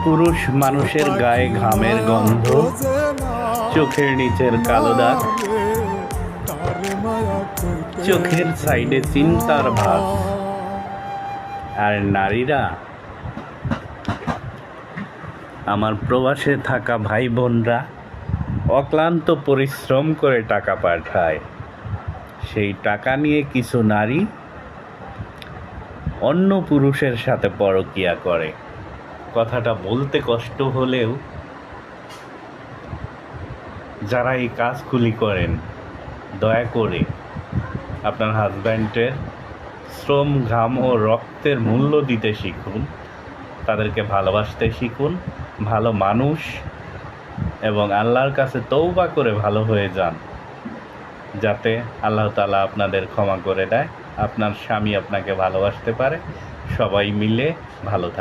পুরুষ মানুষের গায়ে ঘামের গন্ধ, চোখের নিচের কালো দাগ, চোখের সাইডে চিন্তার ভাব। আর নারীরা, আমার প্রবাসে থাকা ভাই বোনরা অক্লান্ত পরিশ্রম করে টাকা পাঠায়। সেই টাকা নিয়ে কিছু নারী অন্য পুরুষের সাথে পরকীয়া করে। কথাটা বলতে কষ্ট হলেও যারা এই কাজগুলি করেন, দয়া করে আপনার হাজব্যান্ডের শ্রম, ঘাম ও রক্তের মূল্য দিতে শিখুন, তাদেরকে ভালোবাসতে শিখুন, ভালো মানুষ এবং আল্লাহর কাছে তওবা করে ভালো হয়ে যান, যাতে আল্লাহ তাআলা আপনাদের ক্ষমা করে দেয়, আপনার স্বামী আপনাকে ভালোবাসতে পারে। সবাই মিলে ভালো থাকুন।